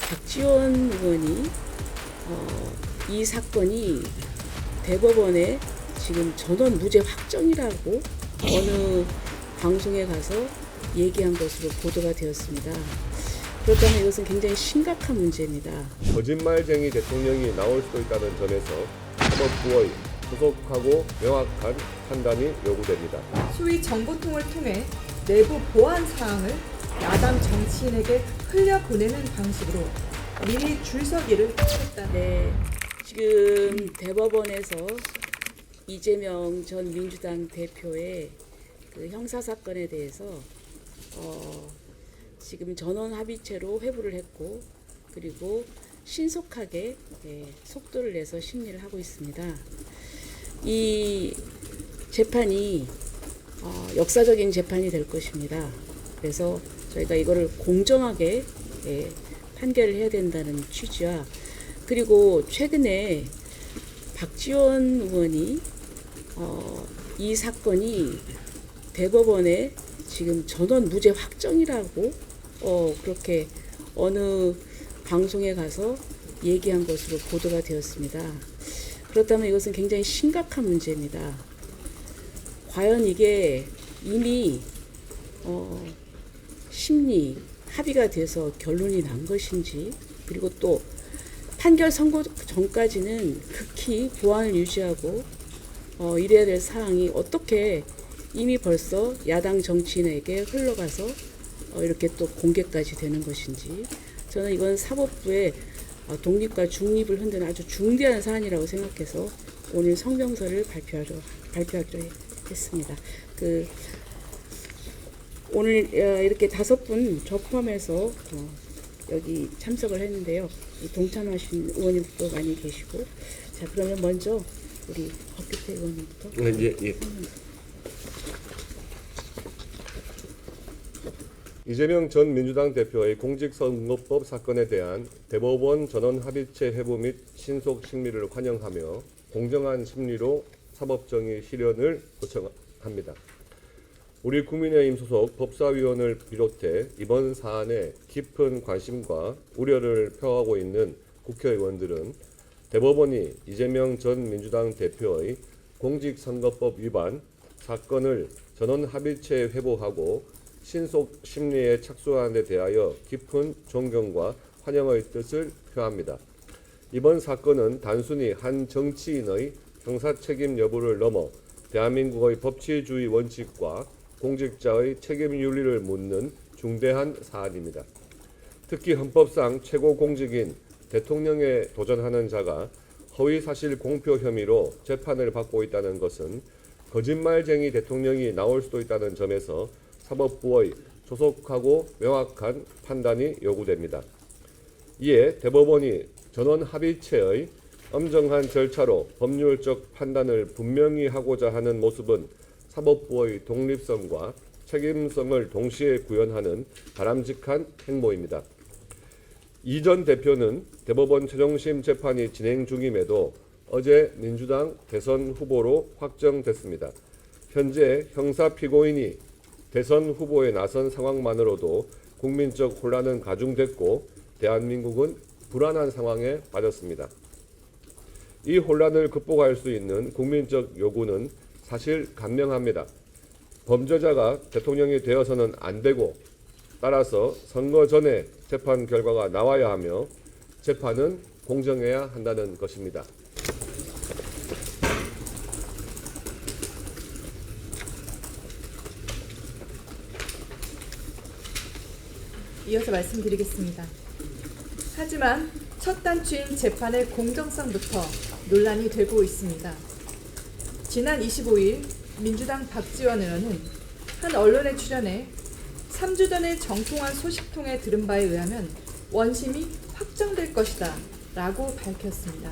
박지원 의원이 이 사건이 대법원에 지금 전원 무죄 확정이라고 어느 방송에 가서 얘기한 것으로 보도가 되었습니다. 그렇다면 이것은 굉장히 심각한 문제입니다. 거짓말쟁이 대통령이 나올 수도 있다는 점에서 사법부의 조속하고 명확한 판단이 요구됩니다. 소위 정보통을 통해 내부 보안 사항을 야당 정치인에게 흘려보내는 방식으로 미리 줄서기를 했다. 네, 지금 대법원에서 이재명 전 민주당 대표의 그 형사 사건에 대해서 지금 전원 합의체로 회부를 했고, 그리고 신속하게 속도를 내서 심리를 하고 있습니다. 이 재판이 역사적인 재판이 될 것입니다. 그래서 저희가 이거를 공정하게 판결을 해야 된다는 취지와, 그리고 최근에 박지원 의원이 이 사건이 대법원에 지금 전원 무죄 확정이라고 그렇게 어느 방송에 가서 얘기한 것으로 보도가 되었습니다. 그렇다면 이것은 굉장히 심각한 문제입니다. 과연 이게 이미 심리 합의가 돼서 결론이 난 것인지, 그리고 또 판결 선고 전까지는 극히 보안을 유지하고 이래야 될 사항이 어떻게 이미 벌써 야당 정치인에게 흘러가서 이렇게 또 공개까지 되는 것인지, 저는 이건 사법부의 독립과 중립을 흔드는 아주 중대한 사안이라고 생각해서 오늘 성명서를 발표하기로 했습니다. 오늘 이렇게 5분 저 포함해서 여기 참석을 했는데요. 동참하신 의원님도 많이 계시고, 자, 그러면 먼저 우리 박규태 의원님부터. 예. 이재명 전 민주당 대표의 공직선거법 사건에 대한 대법원 전원 합의체 회부 및 신속 심리를 환영하며 공정한 심리로 사법정의 실현을 요청합니다. 우리 국민의힘 소속 법사위원을 비롯해 이번 사안에 깊은 관심과 우려를 표하고 있는 국회의원들은 대법원이 이재명 전 민주당 대표의 공직선거법 위반 사건을 전원 합의체에 회부하고 신속 심리에 착수하는 데 대하여 깊은 존경과 환영의 뜻을 표합니다. 이번 사건은 단순히 한 정치인의 형사 책임 여부를 넘어 대한민국의 법치주의 원칙과 공직자의 책임 윤리를 묻는 중대한 사안입니다. 특히 헌법상 최고 공직인 대통령에 도전하는 자가 허위사실 공표 혐의로 재판을 받고 있다는 것은 거짓말쟁이 대통령이 나올 수도 있다는 점에서 사법부의 조속하고 명확한 판단이 요구됩니다. 이에 대법원이 전원 합의체의 엄정한 절차로 법률적 판단을 분명히 하고자 하는 모습은 사법부의 독립성과 책임성을 동시에 구현하는 바람직한 행보입니다. 이 전 대표는 대법원 최종심 재판이 진행 중임에도 어제 민주당 대선 후보로 확정됐습니다. 현재 형사 피고인이 대선 후보에 나선 상황만으로도 국민적 혼란은 가중됐고 대한민국은 불안한 상황에 빠졌습니다. 이 혼란을 극복할 수 있는 국민적 요구는 사실 간명합니다. 범죄자가 대통령이 되어서는 안 되고, 따라서 선거 전에 재판 결과가 나와야 하며 재판은 공정해야 한다는 것입니다. 이어서 말씀드리겠습니다. 하지만 첫 단추인 재판의 공정성부터 논란이 되고 있습니다. 지난 25일 민주당 박지원 의원은 한 언론에 출연해 3주 전에 정통한 소식통에 들은 바에 의하면 원심이 확정될 것이다 라고 밝혔습니다.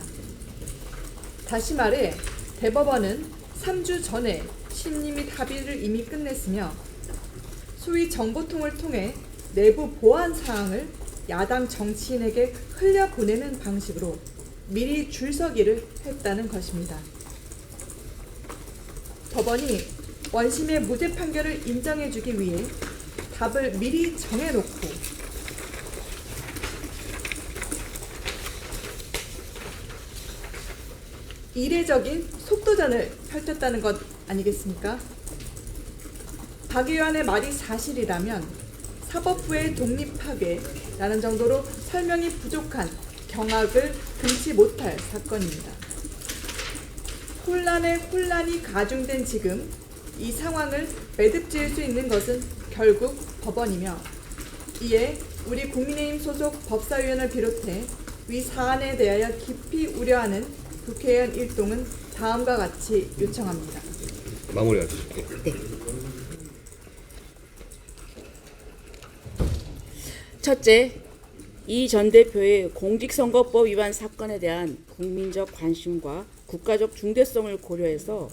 다시 말해 대법원은 3주 전에 심리 및 합의를 이미 끝냈으며 소위 정보통을 통해 내부 보안 사항을 야당 정치인에게 흘려보내는 방식으로 미리 줄서기를 했다는 것입니다. 법원이 원심의 무죄 판결을 인정해주기 위해 답을 미리 정해놓고 이례적인 속도전을 펼쳤다는 것 아니겠습니까? 박 의원의 말이 사실이라면 사법부의 독립하게라는 정도로 설명이 부족한 경악을 금치 못할 사건입니다. 혼란에 혼란이 가중된 지금 이 상황을 매듭 지을 수 있는 것은 결국 법원이며, 이에 우리 국민의힘 소속 법사위원을 비롯해 위 사안에 대하여 깊이 우려하는 국회의원 일동은 다음과 같이 요청합니다. 마무리하시죠. 첫째, 이 전 대표의 공직선거법 위반 사건에 대한 국민적 관심과 국가적 중대성을 고려해서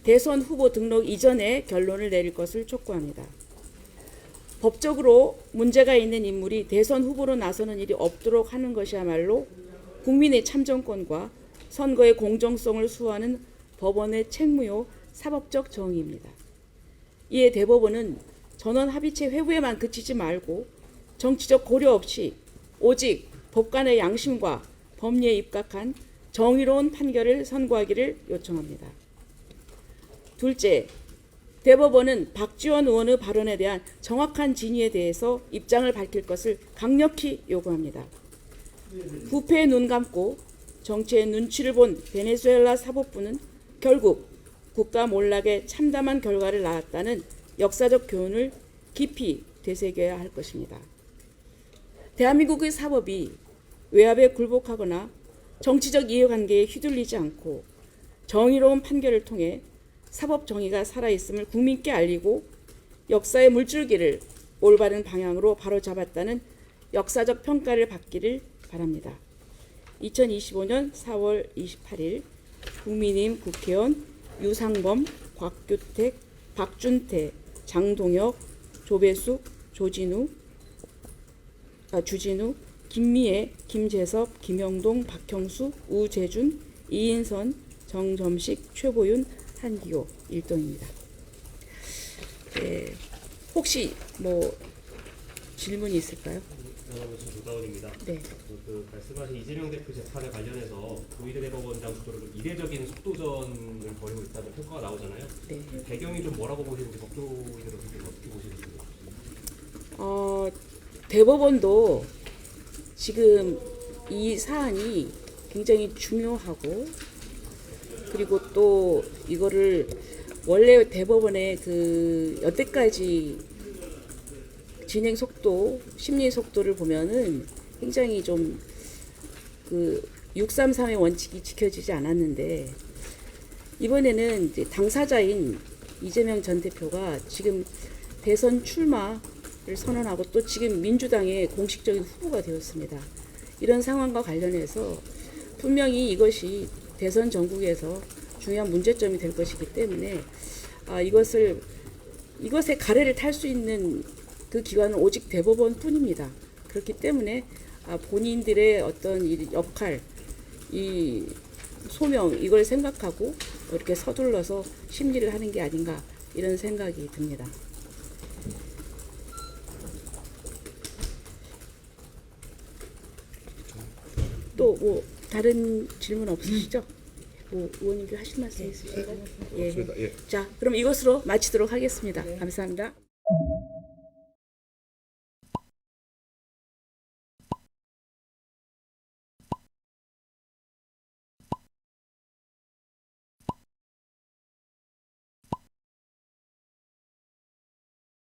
대선 후보 등록 이전에 결론을 내릴 것을 촉구합니다. 법적으로 문제가 있는 인물이 대선 후보로 나서는 일이 없도록 하는 것이야말로 국민의 참정권과 선거의 공정성을 수호하는 법원의 책무요 사법적 정의입니다. 이에 대법원은 전원 합의체 회부에만 그치지 말고 정치적 고려 없이 오직 법관의 양심과 법리에 입각한 정의로운 판결을 선고하기를 요청합니다. 둘째, 대법원은 박지원 의원의 발언에 대한 정확한 진위에 대해서 입장을 밝힐 것을 강력히 요구합니다. 부패에 눈 감고 정치의 눈치를 본 베네수엘라 사법부는 결국 국가 몰락에 참담한 결과를 낳았다는 역사적 교훈을 깊이 되새겨야 할 것입니다. 대한민국의 사법이 외압에 굴복하거나 정치적 이해관계에 휘둘리지 않고 정의로운 판결을 통해 사법 정의가 살아있음을 국민께 알리고 역사의 물줄기를 올바른 방향으로 바로잡았다는 역사적 평가를 받기를 바랍니다. 2025년 4월 28일 국민의힘 국회의원 유상범, 곽규택, 박준태, 장동혁, 조배숙, 주진우, 김미애, 김재섭, 김영동, 박형수, 우재준, 이인선, 정점식, 최보윤, 한기호 일동입니다. 네, 혹시 뭐 질문이 있을까요? 조다원입니다. 네. 말씀하신 이재명 대표 재판에 관련해서 조희대 대법원장 구조를 이례적인 속도전을 벌이고 있다는 평가가 나오잖아요. 네. 배경이 좀 뭐라고 보시는지 법조인으로서 어떻게 보시는지. 대법원도 지금 이 사안이 굉장히 중요하고, 그리고 또 이거를 원래 대법원의 그 여태까지 진행 속도, 심리 속도를 보면은 굉장히 좀 그 633의 원칙이 지켜지지 않았는데, 이번에는 이제 당사자인 이재명 전 대표가 지금 대선 출마를 선언하고 또 지금 민주당의 공식적인 후보가 되었습니다. 이런 상황과 관련해서 분명히 이것이 대선 전국에서 중요한 문제점이 될 것이기 때문에 이것에 가래를 탈 수 있는 그 기관은 오직 대법원뿐입니다. 그렇기 때문에 본인들의 어떤 이 역할, 이 소명, 이걸 생각하고 이렇게 서둘러서 심리를 하는 게 아닌가, 이런 생각이 듭니다. 또 뭐 다른 질문 없으시죠? 뭐 의원님들 하실 말씀 있으신가요? 예. 없습니다. 예. 자, 그럼 이것으로 마치도록 하겠습니다. 감사합니다.